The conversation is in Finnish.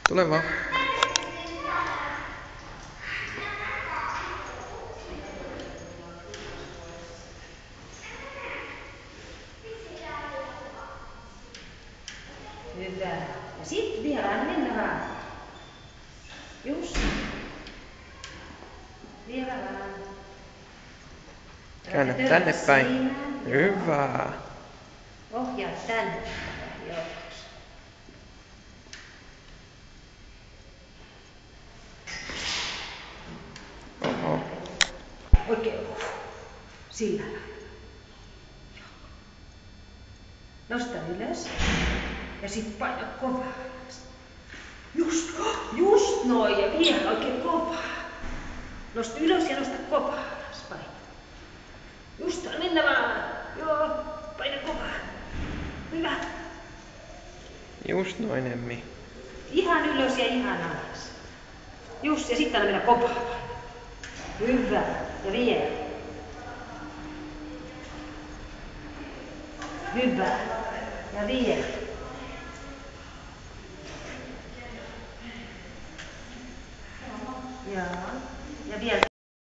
Tule vaan. Hyvä. Ja sit vielä aina mennä vaan. Just. Vielä vaan. Käännä tänne päin. Seinään. Hyvä. Ohjaa tänne. Joo. Oho. Oikein. Sillä lailla. Nosta ylös. Ja sit paina kovaa. Just noin. Ja vielä oikein kovaa. Nosta ylös ja nosta kovaa alas. Paina. Just mennä vaan. Joo. Paina kovaa. Hyvä. Just noin, Emmi. Ihan ylös ja ihan alas. Just, ja sitten mennä kovaa. Hyvä. Ja vielä. Hyvä. Ja vielä. Joo. Ja vielä.